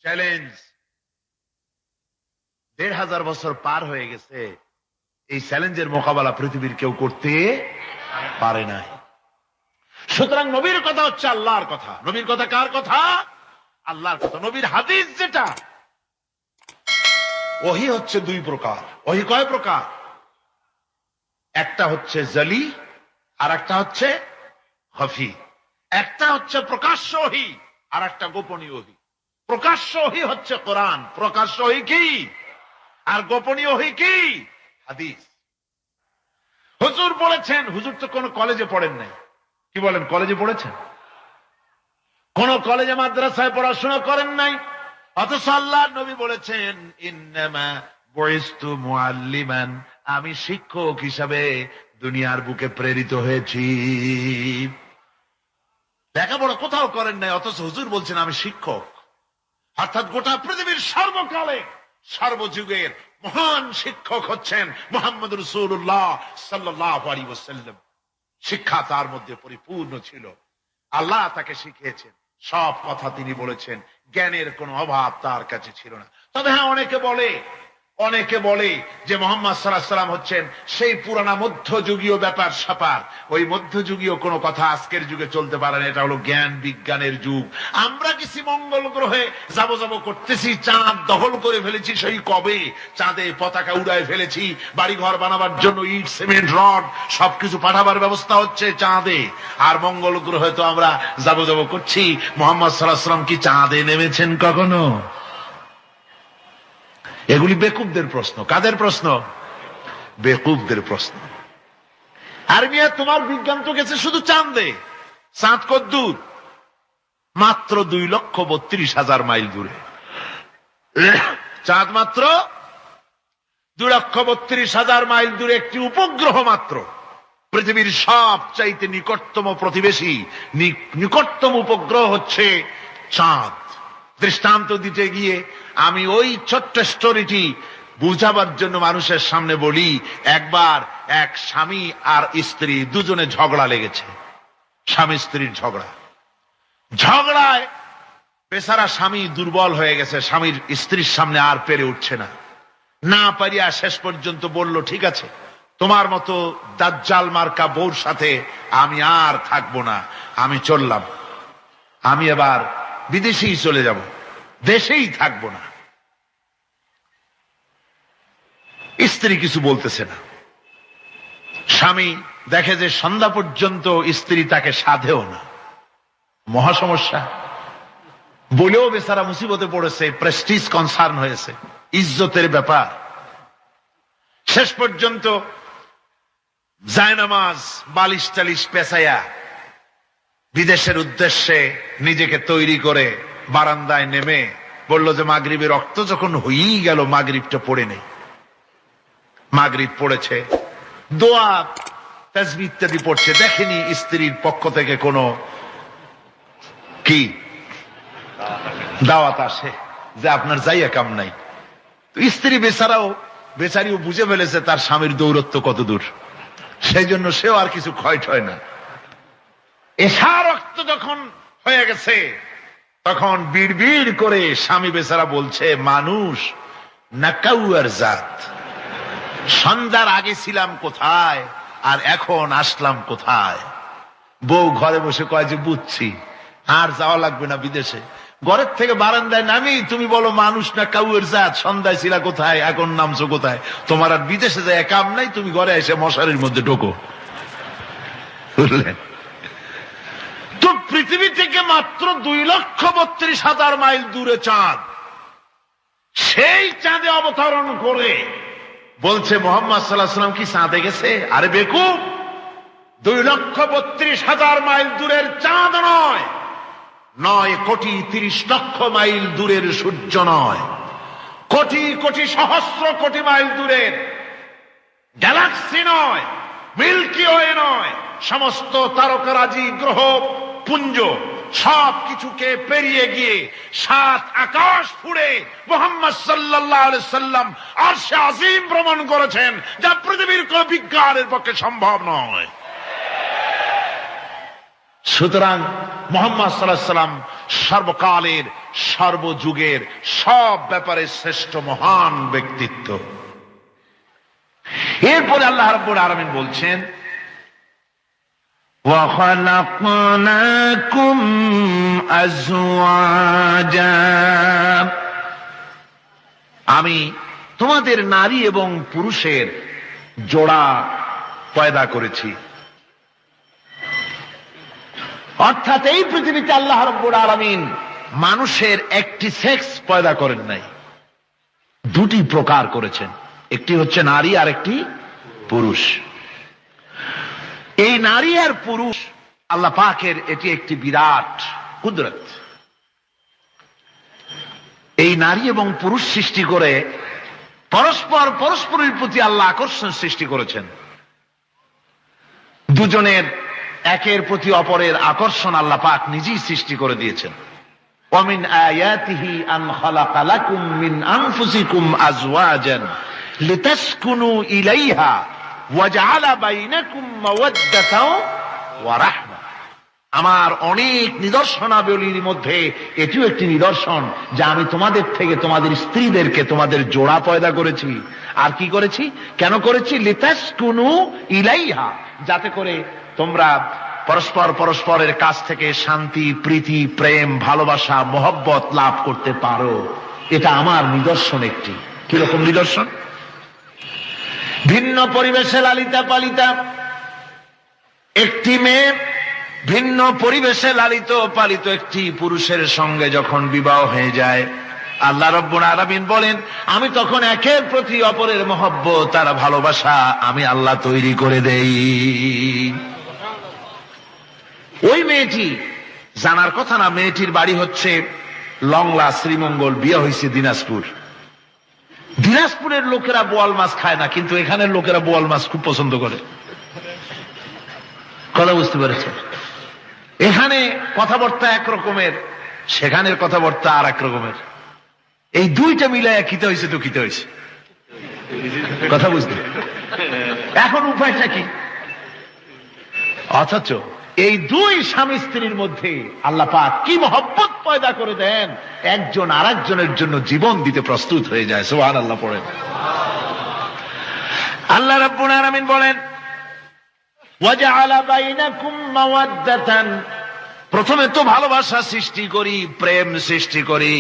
Challenge ১,৫০০ বছর পার হয়ে গেছে, এই চ্যালেঞ্জের মোকাবেলা পৃথিবীর কেউ করতে পারে নাই। সুতরাং নবীর কথা হচ্ছে আল্লাহর কথা। নবীর কথা কার কথা? আল্লাহর কথা। নবীর হাদিস যেটা, ওহী হচ্ছে দুই প্রকার। ওহী কয় প্রকার? একটা হচ্ছে জলি, আর একটা হচ্ছে খফি। একটা হচ্ছে প্রকাশ্য ওহী, আর একটা গোপনীয় ওহী। প্রকাশ্য ওহী হচ্ছে কোরআন, প্রকাশ্য ওহী কি? আর গোপনীয় ওহী কি? হাদিস। হুজুর বলেছেন, হুজুর তো কোন কলেজে পড়েন নাই, কি বলেন? কলেজে পড়েছেন? কোন কলেজে মাদ্রাসায় পড়াশোনা করেন নাই, অথচ আল্লাহর নবী বলেছেন ইন্নামা বুইসতু মুআল্লিমান, আমি শিক্ষক হিসাবে দুনিয়ার বুকে প্রেরিত হয়েছি। লেখাপড়া কোথাও করেন নাই, অথচ হুজুর বলছেন আমি শিক্ষক। অর্থাৎ গোটা পৃথিবীর সর্বকালে সর্বযুগের মহান শিক্ষক হচ্ছেন মুহাম্মদ রাসূলুল্লাহ সাল্লাল্লাহু আলাইহি ওয়াসাল্লাম। শিক্ষা তার মধ্যে পরিপূর্ণ ছিল, আল্লাহ তাকে শিখিয়েছেন, সব কথা তিনি বলেছেন, জ্ঞানের কোনো অভাব তার কাছে ছিল না। তবে হ্যাঁ, অনেকে বলে যে মুহাম্মদ সাল্লাল্লাহু আলাইহি ওয়াসাল্লাম হচ্ছেন সেই পুরানা মধ্যযুগীয় ব্যাপার স্যাপার। ওই মধ্যযুগীয় কোনো কথা আজকের যুগে চলতে পারে না, এটা হলো জ্ঞান বিজ্ঞানের যুগ। আমরা কিছু মঙ্গল গ্রহে যাব করতেছি, চাঁদ দখল করে ফেলেছি, সেই কবে চাঁদে পতাকা উড়ায় ফেলেছি, বাড়িঘর বানাবার জন্য ইট সিমেন্ট রড সবকিছু পাঠাবার ব্যবস্থা হচ্ছে চাঁদে। আর মঙ্গল গ্রহে তো আমরা যাব করছি। মুহাম্মদ সাল্লাল্লাহু আলাইহি ওয়াসাল্লাম কি চাঁদে নেমেছেন কখনো? এগুলি বেকুবদের প্রশ্ন। কাদের প্রশ্ন? বেকুবদের প্রশ্ন। আর মিয়া, তোমার বিজ্ঞান তো গেছে শুধু চাঁদে। চাঁদ কত দূর? মাত্র 2,32,000 মাইল দূরে। চাঁদ মাত্র 2,32,000 মাইল দূরে একটি উপগ্রহ মাত্র। পৃথিবীর সবচাইতে নিকটতম প্রতিবেশী, নিকটতম উপগ্রহ হচ্ছে চাঁদ। দৃষ্টান্ত দিতে গিয়ে আমি ওই ছোট্ট স্টোরিটি বুঝাবার জন্য মানুষের সামনে বলি। একবার এক স্বামী আর স্ত্রী দুজনে ঝগড়া লেগেছে, স্বামী স্ত্রীর ঝগড়ায় বেচারা স্বামী দুর্বল হয়ে গেছে, স্বামীর স্ত্রীর সামনে আর পেরে উঠছে না পারিয়া শেষ পর্যন্ত বলল, ঠিক আছে, তোমার মতো দাজ্জাল মার্কা বউর সাথে আমি আর থাকবো না, আমি চললাম, আমি এবার বিদেশেই চলে যাব, দেশেই থাকবো না। স্ত্রী কিছু বলতেছে না। স্বামী দেখে যে সন্ধ্যা পর্যন্ত স্ত্রী তাকে সাধেও না, মহা সমস্যা। বলেও বেচারা মুসিবতে পড়েছে, প্রেস্টিজ কনসার্ন হয়েছে, ইজ্জতের ব্যাপার। শেষ পর্যন্ত জায়নামাজ বালিশ টালিশ পেঁচাইয়া বিদেশের উদ্দেশ্যে নিজেকে তৈরি করে বারান্দায় নেমে বলল যে মাগরিবের রক্ত যখন হয়েই গেল, মাগরিবটা পড়ে নেই। মাগরিব পড়েছে, দোয়া তাসবিহ ইত্যাদি পড়ছে, দেখেনি স্ত্রীর পক্ষ থেকে কোনো কি দাওয়াত আসে যে আপনার যাইয়া কাম নাই। স্ত্রী বেচারিও বুঝে ফেলেছে তার স্বামীর দৌরত্ব কত দূর, সেই জন্য সেও আর কিছু ক্ষয় ঠয় না। এশা রক্ত যখন হয়ে গেছে, তখন বিড় করে স্বামী বেচারা বলছে, মানুষ নাকাউয়ার জাত, সন্ধ্যার আগে ছিলাম কোথায় আর এখন আসলাম কোথায়। বউ ঘরে বসে কয় যে বুঝছি, আর যাওয়া লাগবে না বিদেশে। ঘরের থেকে বারান্দায় নামি তুমি বলো মানুষ না কাউয়ের জাত, সন্ধ্যায় ছিলা কোথায়, এখন নামছো কোথায়। তোমার আর বিদেশে যায় কাম নাই, তুমি ঘরে এসে মশারির মধ্যে ঢোকো। বুঝলেন তো? পৃথিবী থেকে মাত্র 2,32,000 মাইল দূরে চাঁদ। সেই চাঁদে অবতরণ করে বলছে মুহাম্মদ সাল্লাল্লাহু আলাইহি ওয়াসাল্লাম কি চাঁদে গেছে? আরে বেকুব, 2,32,000 মাইল দূরের চাঁদ নয়, 9,30,00,000 মাইল দূরের সূর্য নয়, কোটি সহস্র কোটি মাইল দূরের গ্যালাক্সি নয়, মিল্কি ওয়ে নয়, সমস্ত তারকারাজি গ্রহ পুঞ্জ সব কিছুকে পেরিয়ে গিয়ে 7 আকাশ ফুড়ে মুহাম্মদ সাল্লাল্লাহু আলাইহি সাল্লাম আরশে আজিম ভ্রমণ করেছেন, যা পৃথিবীর কোন বিজ্ঞানের পক্ষে সম্ভব নয়। সুতরাং মুহাম্মদ সাল্লাল্লাহু আলাইহি সাল্লাম সর্বকালের সর্বযুগের সব ব্যাপারে শ্রেষ্ঠ মহান ব্যক্তিত্ব। এরপরে আল্লাহ রাব্বুল আলামিন বলছেন, وَخَلَقْنَاكُمْ أَزْوَاجًا, আমি তোমাদের নারী এবং পুরুষের জোড়া পয়দা করেছি। অর্থাৎ এই পৃথিবীতে আল্লাহ রাব্বুল আলামিন মানুষের একটি সেক্স পয়দা করেন নাই, দুটি প্রকার করেছেন, একটি হচ্ছে নারী আর একটি পুরুষ। এই নারী আর পুরুষ আল্লাহ পাকের এটি একটি বিরাট কুদরত। এই নারী এবং পুরুষ সৃষ্টি করে পরস্পর পরস্পরের প্রতি আল্লাহ আকর্ষণ সৃষ্টি করেছেন। দুজনের একের প্রতি অপরের আকর্ষণ আল্লাহ পাক নিজেই সৃষ্টি করে দিয়েছেন। ওয়ামিন আয়াতিহি আন খালাকা লাকুম মিন আনফুসিকুম আজওয়াজান লিতাসকুনু ইলাইহা ওয়া জাআলা বাইনাকুম মাওয়াদ্দাতাও ওয়া রাহমা। আমার অনেক নিদর্শনাবলীর মধ্যে এটিও একটি নিদর্শন যে আমি তোমাদের থেকে তোমাদের স্ত্রীদেরকে তোমাদের জোড়া পয়দা করেছি। আর কি করেছি, কেন করেছি? লিতাসকুনু ইলাইহা, যাতে করে তোমরা পরস্পর পরস্পরের কাছ থেকে শান্তি, প্রীতি, প্রেম, ভালোবাসা, মহব্বত লাভ করতে পারো। এটা আমার নিদর্শন একটি। কিরকম নিদর্শন? ভিন্ন পরিবেশে লালিতা পালিতা একটি মেয়ে ভিন্ন পরিবেশে লালিত পালিত একটি পুরুষের সঙ্গে যখন বিবাহ হয়ে যায়, আল্লাহ রাব্বুল আলামিন বলেন আমি তখন একের প্রতি অপরের মহব্বত আর ভালোবাসা আমি আল্লাহ তৈরি করে দেই। ওই মেয়েটি জানার কথা না, মেয়েটির বাড়ি হচ্ছে লংলা, শ্রীমঙ্গল, বিয়ে হয়েছে দিনাজপুর। দিনাজপুরের লোকেরা বোয়াল মাছ খায় না, কিন্তু এখানের লোকেরা বোয়াল মাছ খুব পছন্দ করে। কথা বুঝতে পেরেছে? এখানে কথাবার্তা এক রকমের, সেখানের কথাবার্তা আর এক রকমের। এই দুইটা মিলাইয়া খিতে হয়েছে তো খিতে হয়েছে। কথা বুঝতে এখন উপায়টা কি? অথচ এই দুই স্বামী স্ত্রীর মধ্যে আল্লাহ পাক কি মহব্বত পয়দা করে দেন, একজন আর একজনের জন্য জীবন দিতে প্রস্তুত হয়ে যায়। সুবহানাল্লাহ পড়েন। আল্লাহ রাব্বুল আলামিন বলেন ওয়াজআলা বাইনাকুম মাওয়াদ্দাতান, প্রথমে তো ভালোবাসা সৃষ্টি করি, প্রেম সৃষ্টি করি।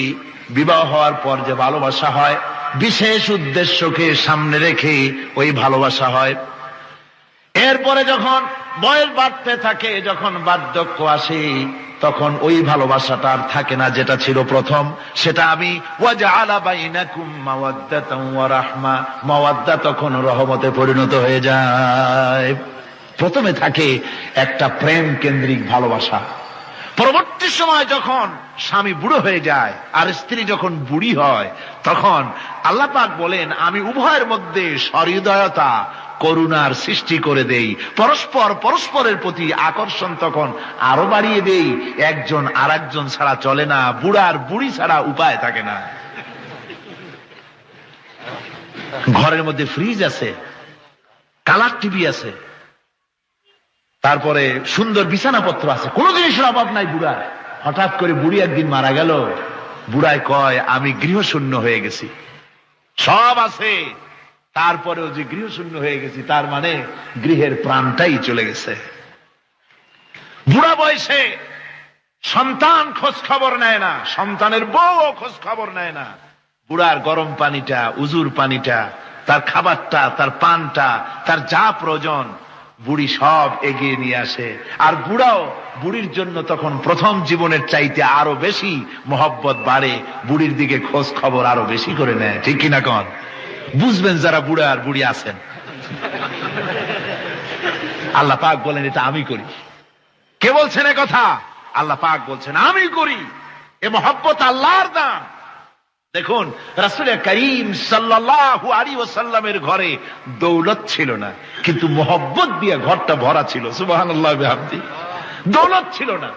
বিবাহ হওয়ার পর যে ভালোবাসা হয়, বিশেষ উদ্দেশ্যকে সামনে রেখে ওই ভালোবাসা হয়। এরপরে যখন বয়স বাড়তে থাকে, যখন বার্ধক্য আসে, তখন ওই ভালোবাসাটা আর থাকে না যেটা ছিল প্রথম। সেটা আমি ওয়াজআলা বাইনাকুম মাওয়াদ্দাতান ওয়া রাহমা, মাওয়াদ্দা তখন রহমতে পরিণত হয়ে যায়। প্রথমে থাকে একটা প্রেম কেন্দ্রিক ভালোবাসা। পরবর্তী সময় যখন স্বামী বুড়ো হয়ে যায় আর স্ত্রী যখন বুড়ি হয়, তখন আল্লাহ পাক বলেন আমি উভয়ের মধ্যে সহৃদয়তা, করুণার সৃষ্টি করে দেই। পরস্পর পরস্পরের প্রতি আকর্ষণ তখন আরো বাড়িয়ে দেই। একজন আর একজন ছাড়া চলে না, বুড়ার বুড়ি ছাড়া উপায় থাকে না। ঘরের মধ্যে ফ্রিজ আছে, কালার টিভি আছে, তারপরে সুন্দর বিছানাপত্র আছে, কোন জিনিসের অভাব নাই বুড়া। হঠাৎ করে বুড়ি একদিন মারা গেল, বুড়ায় কয় আমি গৃহশূন্য হয়ে গেছি। সব আছে, তারপরেও যে গৃহশূন্য হয়ে গেছি, তার মানে গৃহের প্রাণটাই চলে গেছে। বুড়া বয়সে সন্তান খোঁজ খবর নেয় না, সন্তানের বউ খোঁজ খবর নেয় না। বুড়ার গরম পানিটা, উজুর পানিটা, তার খাবারটা, তার পানটা, তার যা প্রয়োজন বুড়ি সব এগিয়ে নিয়ে আসে। আর বুড়াও বুড়ির জন্য তখন প্রথম জীবনের চাইতে আরো বেশি মহব্বত বাড়ে, বুড়ির দিকে খোঁজ খবর আরো বেশি করে নেয়। ঠিক কিনা কন? বুঝবেন যারা বুড়া আর বুড়ি আছেন। আল্লাহ পাক বলেন এটা আমি করি। কে বলছেন এ কথা? আল্লাহ পাক বলছেন আমি করি। এ মহব্বত আল্লাহর দান। দেখুন রাসূল করিম সাল্লাল্লাহু আলাইহি ওয়াসাল্লামের ঘরে দৌলত ছিল না, কিন্তু মহব্বত দিয়ে ঘরটা ভরা ছিল। সুবহানাল্লাহ বিহামদি। দৌলত ছিল না,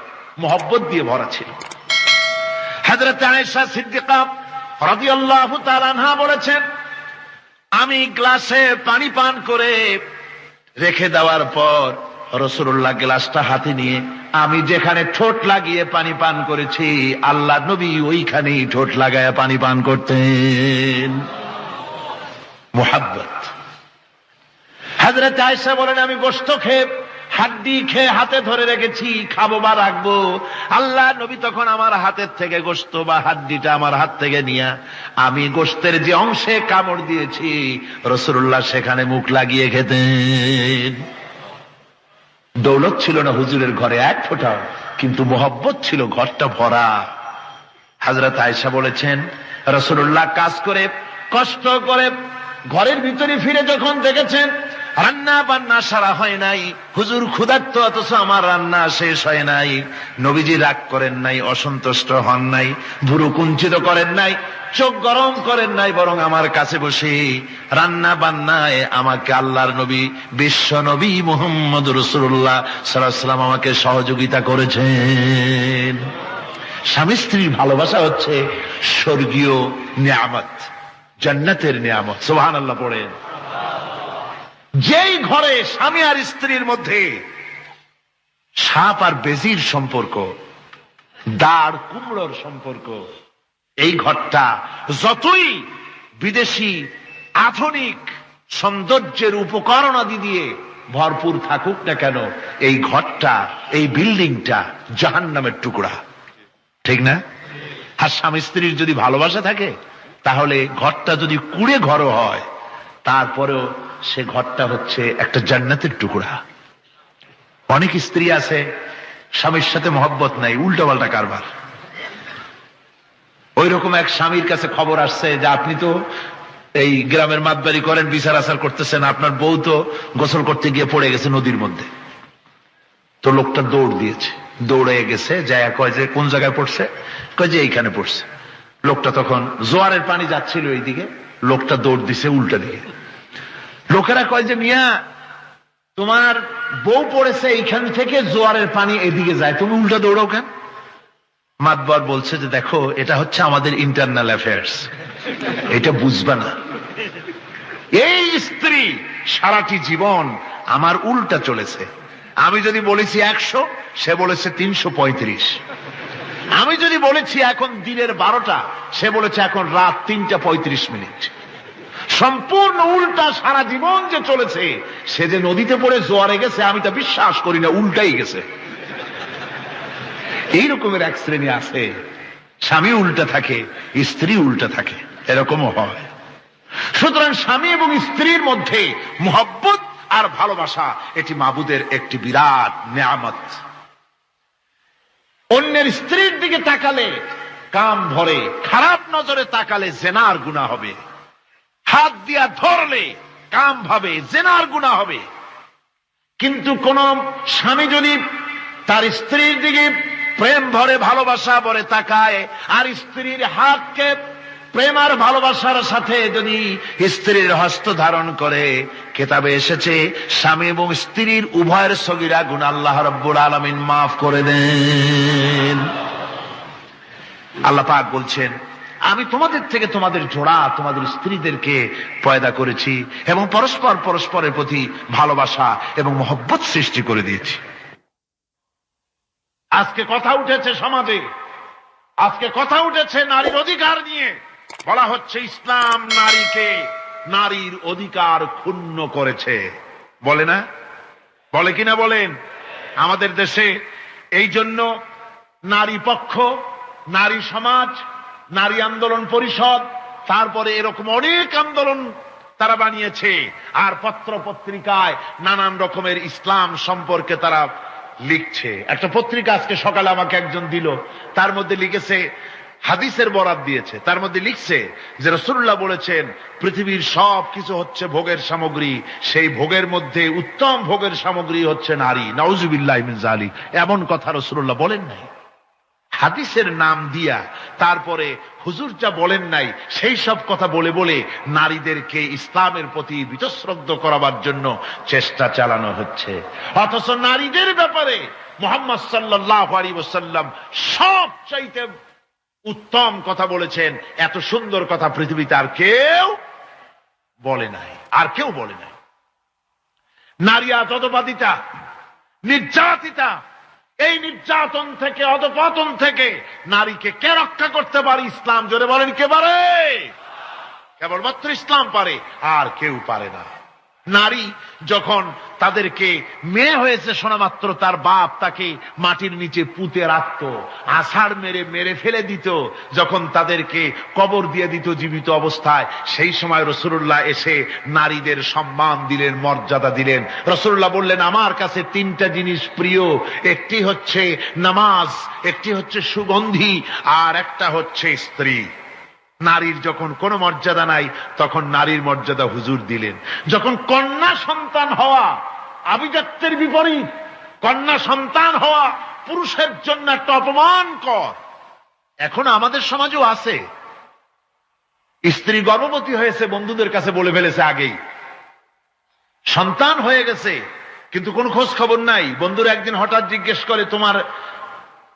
মহব্বত দিয়ে ভরা ছিল। হযরত আয়েশা সিদ্দিকা রাদিয়াল্লাহু তাআলা আনহা বলেছেন আমি গ্লাসে পানি পান করে রেখে দেওয়ার পর রাসূলুল্লাহ গ্লাসটা হাতে নিয়ে আমি যেখানে ঠোঁট লাগিয়ে পানি পান করেছি, আল্লাহ নবী ওইখানেই ঠোঁট লাগায় পানি পান করতেন। মুহাব্বত। হযরত আয়েশা বলেন, আমি গোশত খেয়ে হাড্ডি খেয়ে হাতে ধরে রেখেছি, খাবো বা রাখবো। আল্লাহ নবী তখন আমার হাতের থেকে গোশত বা হাড্ডিটা আমার হাত থেকে নিয়ে আমি গোশতের যে অংশে কামড় দিয়েছি, রাসূলুল্লাহ সেখানে মুখ লাগিয়ে খেতেন। দৌলত ছিল না হুজুরের ঘরে এক ফোঁটাও, কিন্তু মোহব্বত ছিল ঘরটা ভরা। হযরত আয়েশা বলেছেন, রাসূলুল্লাহ কাজ করে কষ্ট করে ঘরের ভিতরে ফিরে যখন দেখেছেন রান্না বান্না সারা হয় নাই, হুজুর ক্ষুধার্ত অথচ আমার রান্না শেষ হয় নাই, নবীজি রাগ করেন নাই, অসন্তুষ্ট হন নাই, ভুরু কুঞ্চিত করেন নাই, চোখ গরম করেন নাই, বরং আমার কাছে বসে রান্না বান্নায় আমাকে আল্লাহর নবী, বিশ্ব নবী মুহাম্মদ রাসূলুল্লাহ সাল্লাল্লাহু আলাইহি ওয়াসাল্লাম আমাকে সহযোগিতা করেছেন। স্বামী স্ত্রীর ভালোবাসা হচ্ছে স্বর্গীয় নিয়ামত, জান্নাতের নিয়ামত। সুবহানাল্লাহ পড়েন। যেই ঘরে স্বামী আর স্ত্রীর মধ্যে সাপ আর বেজির সম্পর্ক, দাঁড় কুমড়োর সম্পর্ক, এই ঘরটা যতই বিদেশি আধুনিক সৌন্দর্যের উপকরণাদি দিয়ে ভরপুর থাকুক না কেন, এই ঘরটা, এই বিল্ডিংটা জাহান্নামের টুকরা, ঠিক না? আর স্বামী স্ত্রীর যদি ভালোবাসা থাকে, তাহলে ঘরটা যদি কুড়ে ঘর হয়, তারপরেও সে ঘরটা হচ্ছে একটা জান্নাতের টুকরা। অনেক স্ত্রী আছে স্বামীর সাথে মহব্বত নাই, উল্টাপাল্টা কারবার। ওই রকম এক স্বামীর কাছে খবর আসছে যে আপনি তো এই গ্রামের মাতবাড়ি করেন, বিচার আচার করতেছেন, আপনার বউ তো গোসল করতে গিয়ে পড়ে গেছে নদীর মধ্যে। তো লোকটা দৌড় দিয়েছে, দৌড়ে গেছে, যায় কয় যে কোন জায়গায় পড়ছে, কয় যে এইখানে পড়ছে। লোকটা তখন জোয়ারের পানি যাচ্ছিল এইদিকে, লোকটা দৌড় দিছে উল্টা দিকে। লোকেরা কয় যে মিয়া, তোমার বউ পড়েছে এইখান থেকে, জোয়ারের পানি এদিকে যায়, তুমি উল্টা দৌড়াও কেন? মাতবার বলছে যে দেখো, এটা হচ্ছে আমাদের ইন্টারনাল অ্যাফেয়ার্স, এটা বুঝবা না। এই স্ত্রী সারাটি জীবন আমার উল্টা চলেছে। আমি যদি বলেছি 100, সে বলেছে 335। আমি যদি বলেছি এখন দিনের 12টা, সে বলেছে এখন রাত 3টা 35 মিনিট। সম্পূর্ণ উল্টা সারা জীবন যে চলেছে। সে যে নদীতে পড়ে জোয়ারে গেছে, আমি তা বিশ্বাস করি না, উল্টাই গেছে। এই রকমের এক শ্রেণী আছে, স্বামী উল্টা থাকে, স্ত্রী উল্টা থাকে, এরকমও হয়। সুতরাং স্বামী এবং স্ত্রীর মধ্যে মুহাব্বত আর ভালোবাসা, এটি মাবুদের একটি বিরাট নিয়ামত। অন্যের স্ত্রীর দিকে তাকালে কাম ভরে, খারাপ নজরে তাকালে জেনার গুনাহ হবে। হাত দিয়া ধরলে কাম ভাবে জেনার গুনাহ হবে। কিন্তু কোন স্বামী যদি তার স্ত্রীর দিকে প্রেম ভরে, ভালোবাসা ভরে তাকায়, আর স্ত্রীর হাতকে প্রেম আর ভালোবাসার সাথে যদি স্ত্রীর হস্ত ধারণ করে, কিতাবে এসেছে স্বামী এবং স্ত্রীর উভয়ের সগীরা গুনাহ আল্লাহ রাব্বুল আলামিন মাফ করে দেন। আল্লাহ পাক বলছেন, আমি তোমাদের থেকে তোমাদের জোড়া, তোমাদের স্ত্রীদেরকে পয়দা করেছি এবং পরস্পর পরস্পরের প্রতি ভালোবাসা এবং মহব্বত সৃষ্টি করে দিয়েছি। আজকে কথা উঠেছে সমাজে, আজকে কথা উঠেছে নারীর অধিকার নিয়ে। বলা হচ্ছে ইসলাম নারীকে, নারীর অধিকার ক্ষুণ্ণ করেছে, বলে না? বলে কিনা বলেন? আমাদের দেশে এই জন্য নারী পক্ষ, নারী সমাজ, নারী আন্দোলন পরিষদ, তারপরে এরকম অনেক আন্দোলন তারা বানিয়েছে। আর পত্র পত্রিকায় নানান রকমের ইসলাম সম্পর্কে তারা লিখছে। একটা পত্রিকা আজকে সকালে আমাকে একজন দিল, তার মধ্যে লিখেছে, হাদিসের বরাত দিয়েছে, তার মধ্যে লিখছে যে রাসূলুল্লাহ বলেছেন পৃথিবীর সব কিছু হচ্ছে ভোগের সামগ্রী, সেই ভোগের মধ্যে উত্তম ভোগের সামগ্রী হচ্ছে নারী। নাউযুবিল্লাহি মিন যালিক, এমন কথা রাসূলুল্লাহ বলেন নাই। হাদিসের নাম দিয়া তারপরে হুজুর যা বলেন নাই সেই সব কথা বলে বলে নারীদেরকে ইসলামের প্রতি বীতশ্রদ্ধ করাবার জন্য চেষ্টা চালানো হচ্ছে। অথচ নারীদের ব্যাপারে মুহাম্মদ সাল্লাল্লাহু আলাইহি ওয়াসাল্লাম সবচাইতে উত্তম কথা বলেছেন। এত সুন্দর কথা পৃথিবীতে আর কেউ বলে নাই, আর কেউ বলে নাই। নারী আততবাদিতা, নির্যাতিতা, এই নির্যাতন থেকে, অধপতন থেকে নারীকে কে রক্ষা করতে পারে? ইসলাম। জোরে বলেন, কে পারে? কেবলমাত্র ইসলাম পারে, আর কেউ পারে না। নারী যখন তাদেরকে মেয়ে হয়েছে শোনা মাত্র তার বাপ তাকে মাটির নিচে পুঁতে রাখত, আছাড় মেরে মেরে ফেলে দিত, যখন তাদেরকে কবর দিয়ে দিত জীবিত অবস্থায়, সেই সময় রাসূলুল্লাহ এসে নারীদের সম্মান দিলেন, মর্যাদা দিলেন। রাসূলুল্লাহ বললেন, আমার কাছে তিনটা জিনিস প্রিয়, একটি হচ্ছে নামাজ, একটি হচ্ছে সুগন্ধি, আর একটা হচ্ছে স্ত্রী। নারীর যখন কোনো মর্যাদা নাই, তখন নারীর মর্যাদা হুজুর দিলেন। যখন কন্যা সন্তান হওয়া আভিজাত্যের বিপরীত, কন্যা সন্তান হওয়া পুরুষের জন্য একটা অপমানকর। এখন আমাদের সমাজেও আছে, স্ত্রী গর্ভবতী হয়েছে, বন্ধুদের কাছে বলে ফেলেছে আগেই, সন্তান হয়ে গেছে, কিন্তু কোনো খোঁজ খবর নাই। বন্ধুরা একদিন হঠাৎ জিজ্ঞেস করে, তোমার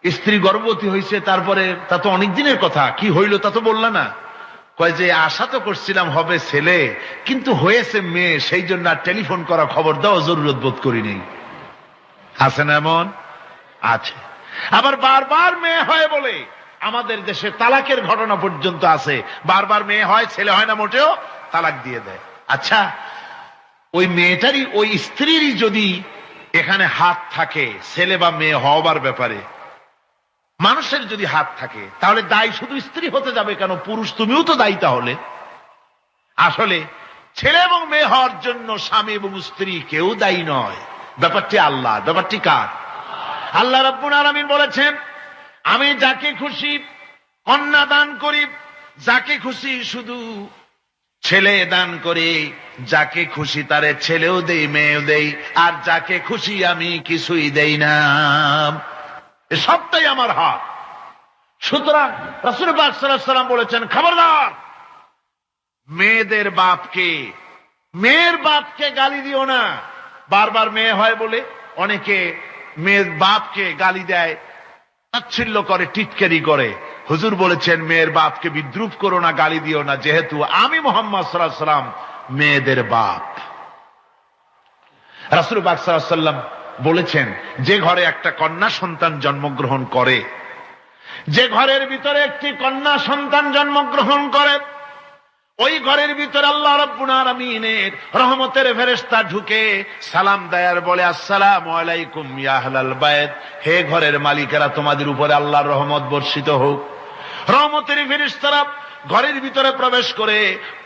স্ত্রী গর্ভবতী হয়েছে? তারপরে তা তো অনেক দিনের কথা, কি হইল তা তো বললা না। কয় যে আশা তো করছিলাম হবে ছেলে, কিন্তু হয়েছে মেয়ে, সেই জন্য আর টেলিফোন করা, খবর দেওয়া জরুরত বোধ করিনি। আছে না এমন? আছে। আবার বারবার মেয়ে হয় বলে আমাদের দেশে তালাকের ঘটনা পর্যন্ত আছে। বারবার মেয়ে হয়, ছেলে হয় না মোটেও, তালাক দিয়ে দেয়। আচ্ছা, ওই মেয়েটারই, ওই স্ত্রীরই যদি এখানে হাত থাকে ছেলে বা মেয়ে হওয়ার ব্যাপারে, মানুষের যদি হাত থাকে, তাহলে দায়ী শুধু স্ত্রী হতে যাবে কেন? পুরুষ তুমিও তো দায়ী তাহলে। আসলে ছেলে এবং মেয়ে হওয়ার জন্য স্বামী এবং স্ত্রী কেউ দায়ী নয়, ব্যাপারটি আল্লাহ। ব্যাপারটি কার? আল্লাহ রাব্বুল আলামিন বলেছেন, আমি যাকে খুশি কন্যা দান করি, যাকে খুশি শুধু ছেলে দান করি, যাকে খুশি তারে ছেলেও দেই, মেয়েও দেই, আর যাকে খুশি আমি কিছুই দেই না। সবটাই আমার হাত। সুতরাং রাসূল পাক সাল্লাল্লাহু আলাইহি ওয়াসাল্লাম বলেছেন, খবরদার মেয়েদের বাপকে, মেয়ের বাপকে গালি দিও না। বারবার মেয়ে হয় বলে অনেকে মেয়ের বাপকে গালি দেয়, তাচ্ছিল্য করে, টিটকারি করে। হুজুর বলেছেন, মেয়ের বাপকে বিদ্রুপ করো না, গালি দিও না, যেহেতু আমি মুহাম্মদ সাল্লাল্লাহু আলাইহি ওয়াসাল্লাম মেয়েদের বাপ। রাসূল পাক সাল্লাল্লাহু আলাইহি ওয়াসাল্লাম বলেছেন, যে ঘরে একটা কন্যা সন্তান জন্মগ্রহণ করে, যে ঘরের ভিতরে একটি কন্যা সন্তান জন্মগ্রহণ করে, ওই ঘরের ভিতরে আল্লাহ রাব্বুল আলামিনের রহমতের ফেরেশতা ঢুকে সালাম দেয় আর বলে, আসসালামু আলাইকুম ইয়া আহলাল বাইত, হে ঘরের মালিকেরা, তোমাদের উপরে আল্লাহর রহমত বর্ষিত হোক। রহমতের ফেরেশতারা ঘরের ভিতরে প্রবেশ করে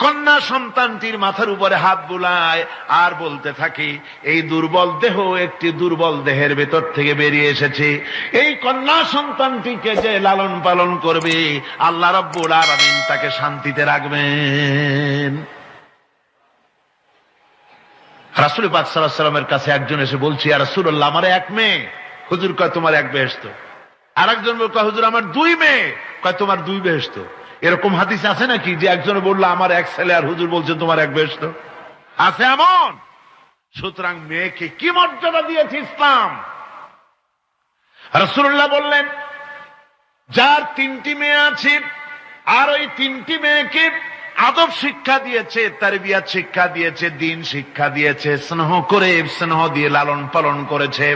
কন্যা সন্তানটির মাথার উপরে হাত বুলায় আর বলতে থাকে, এই দুর্বল দেহ একটি দুর্বল দেহের ভেতর থেকে বেরিয়ে এসেছে, এই কন্যা সন্তানটিকে যে লালন পালন করবে আল্লাহ রাব্বুল আলামিন তাকে শান্তিতে রাখবেন। রাসূল পাক সাল্লাল্লাহু আলাইহি ওয়াসাল্লামের কাছে একজন এসে বলছে, ইয়া রাসূলুল্লাহ, আমার এক মেয়ে। হুজুর কয়, তোমার এক বেহেশত। আরেকজন কয়, হুজুর আমার দুই মেয়ে। কয়, তোমার দুই বেহেশত। এরকম হাদিস আছে নাকি যে একজনে বললো আমার এক ছেলে, আর হুজুর বলছেন তোমার এক বেহেশত? আছে এমন? সুতরাং মেয়েকে কি মর্যাদা দিয়েছে ইসলাম। রাসূলুল্লাহ বললেন, যার তিনটি মেয়ে আছে আর ওই তিনটি মেয়েকে আদব শিক্ষা দিয়েছে, তারবিয়াত শিক্ষা দিয়েছে, দ্বীন শিক্ষা দিয়েছে, স্নেহ করে, স্নেহ দিয়ে লালন পালন করেছে,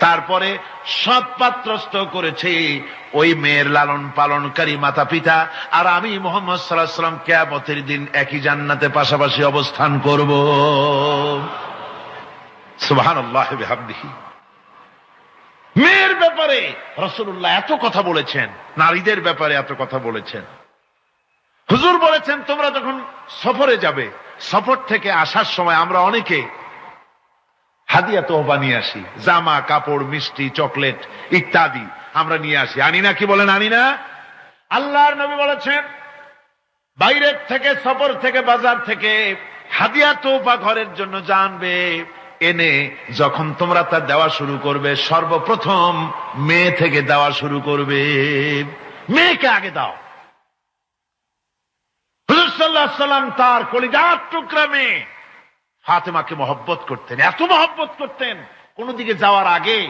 তারপরে সৎ পাত্রস্থ করেছে, ওই মেয়ের লালন পালনকারী মাতা পিতা আর আমি মুহাম্মদ সাল্লাল্লাহু আলাইহি ওয়াসাল্লাম কিয়ামতের দিন একই জান্নাতে পাশাপাশি অবস্থান করব। সুবহানাল্লাহ ওয়া বিহামদিহি। মেয়ের ব্যাপারে রাসূলুল্লাহ এত কথা বলেছেন, নারীদের ব্যাপারে এত কথা বলেছেন। হুজুর বলেছেন, তোমরা যখন সফরে যাবে, সফর থেকে আসার সময় আমরা অনেকে হাদিয়া তোহফা নিয়ে আসি, জামা কাপড়, মিষ্টি, চকলেট ইত্যাদি আমরা নিয়ে আসি, আনি না? কি বলেন, আনি না? আল্লাহর নবী বলেছেন, বাইরের থেকে, সফর থেকে, বাজার থেকে হাদিয়া তোহফা ঘরের জন্য জানবে, এনে যখন তোমরা তা দেওয়া শুরু করবে, সর্বপ্রথম মেয়ে থেকে দেওয়া শুরু করবে। মেয়েকে আগে দাও। হুজুর সাল্লাল্লাহু আলাইহি ওয়াসাল্লাম তার কলিজার টুকরা মেয়ে ফাতেমাকে মহব্বত করতেন, এত মহব্বত করতেন, কোন দিকে যাওয়ার আগে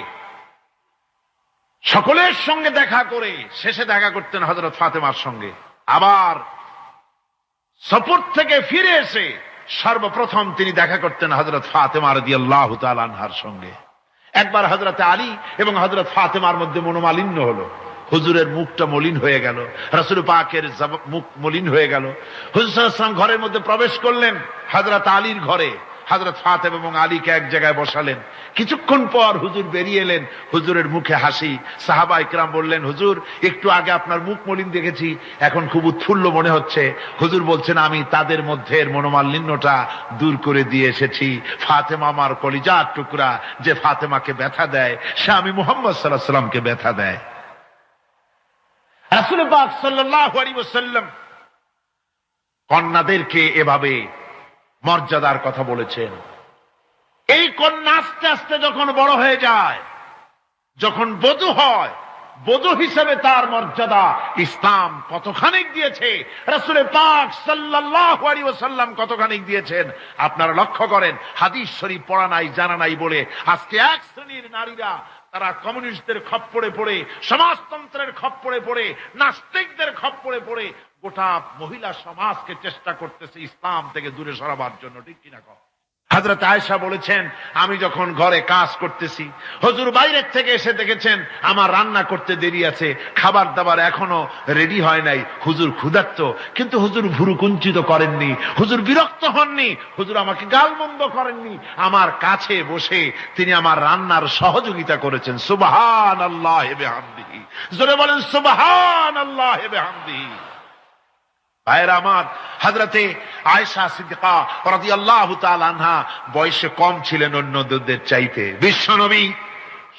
সকলের সঙ্গে দেখা করে শেষে দেখা করতেন হযরত ফাতেমার সঙ্গে। আবার সফর থেকে ফিরে এসে সর্বপ্রথম তিনি দেখা করতেন হযরত ফাতেমা রাদিয়াল্লাহু তাআলা আনহার সঙ্গে। একবার হযরত আলী এবং হযরত ফাতেমার মধ্যে মনোমালিন্য হলো। হুজুরের মুখটা মলিন হয়ে গেল, রাসূল পাকের মুখ মলিন হয়ে গেল। হুজুর সাল্লাল্লাহু আলাইহি ওয়াসাল্লাম ঘরের মধ্যে প্রবেশ করলেন, হযরত আলীর ঘরে। হযরত ফাতেমা এবং আলীকে এক জায়গায় বসালেন। কিছুক্ষণ পর হুজুর বেরিয়ে এলেন, হুজুরের মুখে হাসি। সাহাবা ইকরাম বললেন, হুজুর একটু আগে আপনার মুখ মলিন দেখেছি, এখন খুব উৎফুল্ল মনে হচ্ছে। হুজুর বলছেন, আমি তাদের মধ্যে মনোমালিন্যটা দূর করে দিয়ে এসেছি। ফাতেমা আমার কলিজার টুকরা, যে ফাতেমাকে ব্যথা দেয় সে আমি মুহাম্মদ সাল্লাল্লাহু আলাইহি ওয়াসাল্লামকে ব্যথা দেয়। রাসূল পাক সাল্লাল্লাহু আলাইহি ওয়াসাল্লাম কন্যাদেরকে এভাবে মর্যাদার কথা বলেছেন। এই কন্যা আস্তে আস্তে যখন বড় হয়ে যায়, যখন বধূ হয়, বধূ হিসেবে তার মর্যাদা ইসলাম কতখানি দিয়েছে, রাসূল পাক সাল্লাল্লাহু আলাইহি ওয়াসাল্লাম কতখানি দিয়েছেন আপনারা লক্ষ্য করেন। হাদিস শরীফ পড়া নাই, জানা নাই বলে আজকে এক শ্রেণীর নারীরা তারা কমিউনিস্টদের খপ্পরে পড়ে, সমাজতন্ত্রের খপ্পরে পড়ে, নাস্তিকদের খপ্পরে পড়ে গোটা মহিলা সমাজকে চেষ্টা করতেছে ইসলাম থেকে দূরে সরাবার জন্য। ঠিক কিনা কও? হযরত আয়েশা বলেছেন, আমি যখন ঘরে কাজ করতেছি, হুজুর বাইরের থেকে এসে দেখেছেন আমার রান্না করতে দেরি আছে, খাবার দাবার এখনো রেডি হয় নাই, হুজুর ক্ষুধার্ত, কিন্তু হুজুর ভুরু কুঞ্চিত করেননি, হুজুর বিরক্ত হননি, হুজুর আমাকে গালমন্দ করেননি, আমার কাছে বসে তিনি আমার রান্নার সহযোগিতা করেছেন। সুবহানাল্লাহি বিহামদিহি, জোরে বলেন সুবহানাল্লাহি বিহামদিহি। ভাইরা আমার, হযরতে আয়েশা সিদ্দিকা রাদিয়াল্লাহু তাআলা আনহা বয়সে কম ছিলেন অন্যদের চাইতে। বিশ্বনবী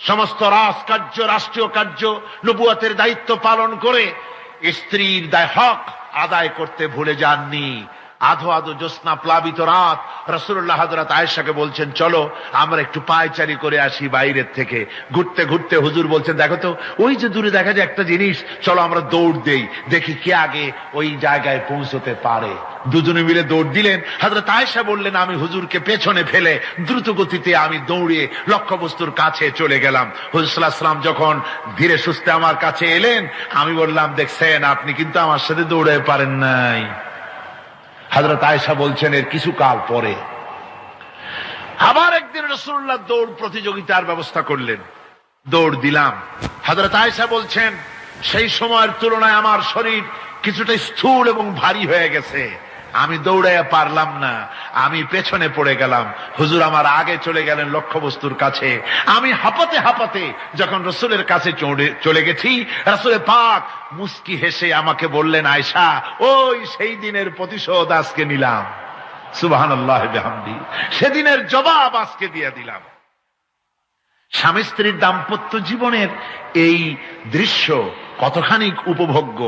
সমস্ত রাজকার্য, রাষ্ট্রীয় কার্য, নবুয়তের দায়িত্ব পালন করে স্ত্রীর হক আদায় করতে ভুলে যাননি। আধো আধো জ্যোৎস্না প্লাবিত রাত রাসূলুল্লাহ হযরত আয়েশাকে বলছেন, চলো আমরা একটু পায়চারি করে আসি বাইরের থেকে। ঘুরতে ঘুরতে হুজুর বলছেন, দেখো তো ওই যে দূরে দেখা যায় একটা জিনিস, চলো আমরা দৌড় দেই, দেখি কে আগে ওই জায়গায় পৌঁছতে পারে। দুজনে মিলে দৌড় দিলেন। হযরত আয়েশা বললেন, আমি হুজুরকে পেছনে ফেলে দ্রুত গতিতে আমি দৌড়ে লক্ষ্যবস্তুর কাছে চলে গেলাম। হুজুর সাল্লাল্লাহু আলাইহি ওয়াসাল্লাম যখন ধীরে সুস্থে আমার কাছে এলেন, আমি বললাম, দেখছেন আপনি কিন্তু আমার সাথে দৌড়ে পারেন নাই। হযরত আয়েশা বলছেন, এর কিছু কাল পরে আবার একদিন রাসূলুল্লাহ দৌড় প্রতিযোগিতার ব্যবস্থা করলেন, দৌড় দিলাম। হযরত আয়েশা বলছেন, সেই সময়ের তুলনায় আমার শরীর কিছুটা স্থূল এবং ভারী হয়ে গেছে, আমি দৌড়াইয়া পারলাম না, আমি পেছনে পড়ে গেলাম। হুজুর আমার আগে চলে গেলেন লক্ষ্যবস্তুর কাছে। আমি হাঁপাতে হাঁপাতে যখন রাসূলের কাছে চলে গেছি, রাসূল পাক মুস্কি হেসে আমাকে বললেন, আয়েশা, ওই সেই দিনের প্রতিশোধ আজকে নিলাম। সুবহানাল্লাহি বিহামদি, সেদিনের জবাব আজকে দিয়ে দিলাম। স্বামী স্ত্রীর দাম্পত্য জীবনের এই দৃশ্য কতখানি উপভোগ্য।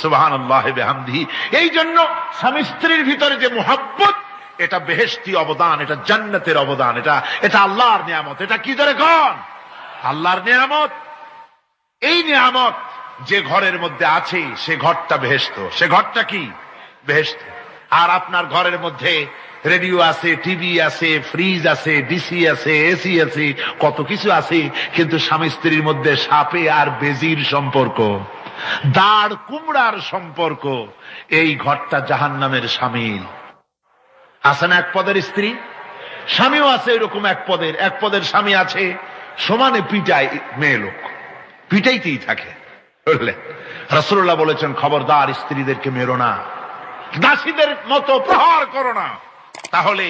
সুবহানাল্লাহি বিহামদিহি। এই জন্য স্বামী স্ত্রীর ভিতরে যে মুহাব্বত, এটা বেহেশতি অবদান, এটা জান্নাতের অবদান, এটা আল্লাহর নিয়ামত। এটা কি ধরে কোন? আল্লাহর নিয়ামত। এই নিয়ামত যে ঘরের মধ্যে আছে সে ঘরটা বেহেশত। সে ঘরটা কি? বেহেশত। আর আপনার ঘরের মধ্যে রেডিও আছে, টিভি আছে, ফ্রিজ আছে, ডিসি আছে, এসি আছে, কত কিছু আছে, কিন্তু স্বামী স্ত্রীর মধ্যে সাপে আর বেজির সম্পর্ক, দাঁড় কুমড়ার সম্পর্ক, এই ঘরটা জাহান্নামের শামিল। আছে না এক পদের স্ত্রী? স্বামীও আছে এরকম এক পদের স্বামী আছে, সমানে পিটায় মেয়ে লোক, পিটাইতেই থাকে। বুঝলেন? রাসূলুল্লাহ বলেছেন, খবরদার স্ত্রীদেরকে মেরো না, দাসীদের মতো প্রহার করো না। তাহলে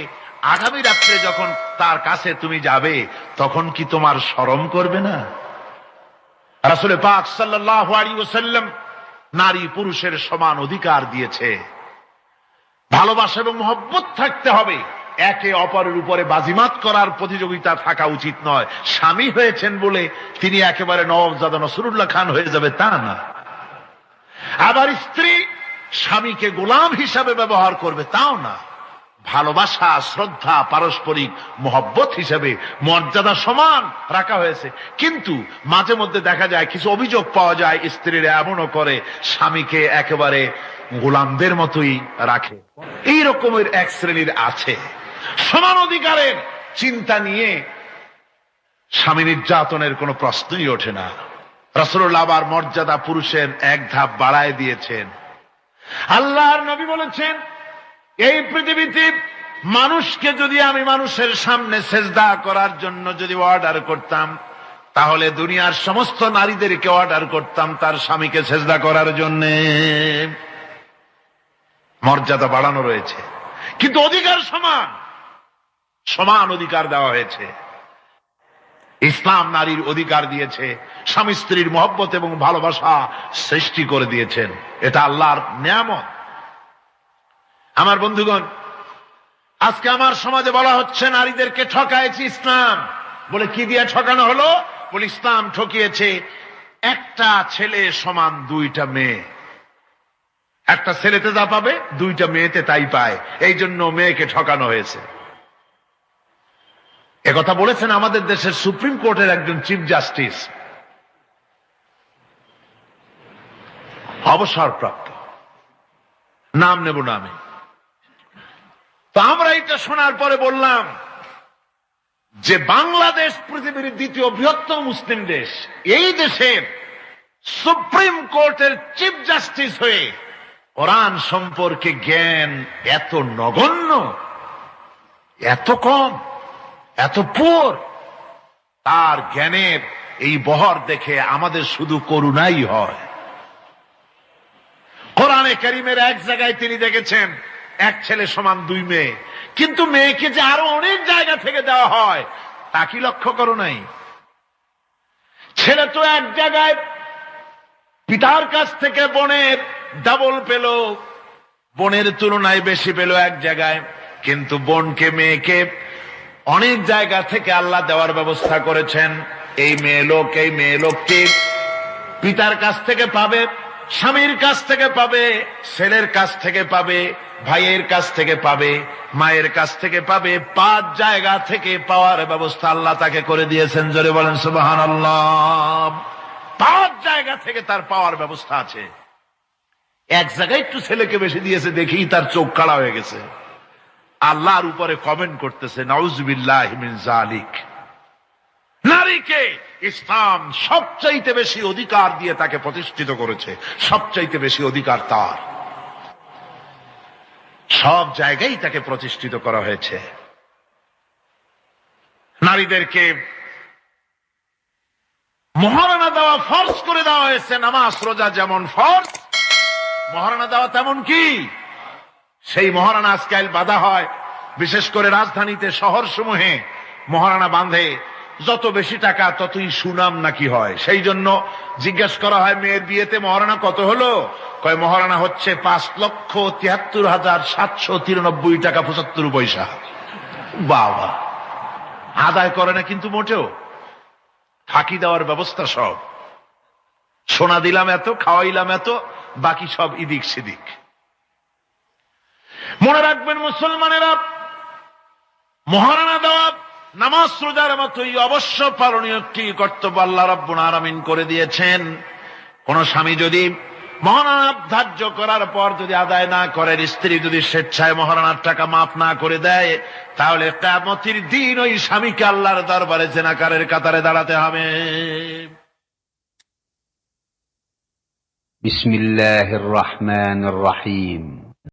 আগামী রাত্রে যখন তার কাছে তুমি যাবে, তখন কি তোমার শরম করবে না? রাসূল পাক সাল্লাল্লাহু আলাইহি ওয়াসাল্লাম নারী পুরুষের সমান অধিকার দিয়েছে। ভালোবাসা এবং মহব্বত থাকতে হবে, একে অপরের উপরে বাজিমাত করার প্রতিযোগিতা থাকা উচিত নয়। স্বামী হয়েছেন বলে তিনি একেবারে নওয়াবজাদা নসরুল্লাহ খান হয়ে যাবে তা না। আবার স্ত্রী স্বামীকে গোলাম হিসাবে ব্যবহার করবে তাও না। ভালোবাসা, শ্রদ্ধা, পারস্পরিক মহব্বত হিসেবে মর্যাদা সমান রাখা হয়েছে। কিন্তু মাঝে মধ্যে দেখা যায়, কিছু অভিযোগ পাওয়া যায়, স্ত্রীরা এমনও করে স্বামীকে একেবারে গোলামদের মতোই রাখে। এই রকমের এক শ্রেণীর আছে। সমান অধিকারের চিন্তা নিয়ে স্বামী নির্যাতনের কোনো প্রশ্নই ওঠে না। রাসূলুল্লাহ আবার মর্যাদা পুরুষের এক ধাপ বাড়ায় দিয়েছেন। আল্লাহর নবী বলেছেন, এই পৃথিবীতে মানুষকে যদি আমি মানুষের সামনে সেজদা করার জন্য যদি অর্ডার করতাম, তাহলে দুনিয়ার সমস্ত নারীদেরকে অর্ডার করতাম তার স্বামীকে সেজদা করার জন্য। মর্যাদা বাড়ানো রয়েছে, কিন্তু অধিকার সমান, সমান অধিকার দেওয়া হয়েছে। ইসলাম নারীর অধিকার দিয়েছে, স্বামী স্ত্রীর মহব্বত এবং ভালোবাসা সৃষ্টি করে দিয়েছেন। এটা আল্লাহর নিয়ামত। আমার বন্ধুগণ, আজকে আমার সমাজে বলা হচ্ছে নারীদেরকে ঠকাইছে ইসলাম। বলে কি দিয়ে ঠকানো হলো? বলে ইসলাম ঠকিয়েছে একটা ছেলে সমান দুইটা মেয়ে। একটা ছেলেতে যা পাবে দুইটা মেয়েতে তাই পায়, এই জন্য মেয়েকে ঠকানো হয়েছে। একথা বলেছেন আমাদের দেশের সুপ্রিম কোর্টের একজন চিফ জাস্টিস, অবসরপ্রাপ্ত, নাম নেব না আমি। তো আমরা এটা শোনার পরে বললাম যে বাংলাদেশ পৃথিবীর দ্বিতীয় বৃহত্তম মুসলিম দেশ, এই দেশের সুপ্রিম কোর্টের চিফ জাস্টিস হয়ে কোরআন সম্পর্কে জ্ঞান এত নগণ্য, এত কম, এত পুর, তার জ্ঞানের এই বহর দেখে আমাদের শুধু করুণাই হয়। কোরআনে কারীমের এক জায়গায় তিনি দেখেছেন এক ছেলে সমান দুই মেয়ে, কিন্তু মেয়েকে যে আরো অনেক জায়গা থেকে দেওয়া হয় তা কি লক্ষ্য করো নাই? ছেলে তো এক জায়গায় পিতার কাছ থেকে বোনের ডাবল পেল, বোনের তুলনায় বেশি পেল এক জায়গায়, কিন্তু বোনকে মেয়েকে অনেক জায়গা থেকে আল্লাহ দেওয়ার ব্যবস্থা করেছেন। এই মেয়ে লোকটি পিতার কাছ থেকে পাবে, স্বামীর কাছ থেকে পাবে, ছেলের কাছ থেকে পাবে, ভাইয়ের কাছ থেকে পাবে, মায়ের কাছ থেকে পাবে, 5 জায়গা থেকে পাওয়ার ব্যবস্থা আল্লাহ তাকে করে দিয়েছেন। জোরে বলেন সুবহানাল্লাহ। 5 জায়গা থেকে তার পাওয়ার ব্যবস্থা আছে। এক জায়গায় একটু ছেলেকে বেশি দিয়েছে, দেখি তার চোখ কাড়া হয়ে গেছে। আল্লাহর উপরে কমেন্ট করতেছে, নাউযুবিল্লাহি মিন যালিক। নারীকে ইসলাম সবচাইতে বেশি অধিকার দিয়ে তাকে প্রতিষ্ঠিত করেছে, সবচাইতে বেশি অধিকার তার। সব জায়গায় তাকে প্রতিষ্ঠিত করা হয়েছে। নারীদেরকে মহারণা দেওয়া ফরজ করে দেওয়া হয়েছে। নামাজ রোজা যেমন ফরজ, মহারণা দেওয়া তেমন কি? সেই মহারণা আজকাল বাঁধা হয়, বিশেষ করে রাজধানীতে, শহর সমূহে মহারণা বাঁধে। যত বেশি টাকা ততই সুনাম নাকি হয়। সেই জন্য জিজ্ঞেস করা হয়, মেয়ের বিয়েতে মহারণা কত হলো? কয় মহারণা হচ্ছে 5,73,793 টাকা 75 পয়সা। বাবা, আদায় করে না কিন্তু মোটেও, ফাঁকি দেওয়ার ব্যবস্থা সব। সোনা দিলাম এত, খাওয়াইলাম এত, বাকি সব ইদিক সিদিক। মনে রাখবেন মুসলমানেরা, মহারণা দেওয়া নামাজ রোজার মতোই অবশ্য পালনীয় একটি কর্তব্য আল্লাহ রাব্বুল আলামিন করে দিয়েছেন। কোন স্বামী যদি মহারণা ধার্য করার পর যদি আদায় না করেন, স্ত্রী যদি স্বেচ্ছায় মহারণার টাকা মাফ না করে দেয়, তাহলে কিয়ামতের দিন ওই স্বামীকে আল্লাহর দরবারে জিনাকারের কাতারে দাঁড়াতে হবে। বিসমিল্লাহির রহমানির রহিম।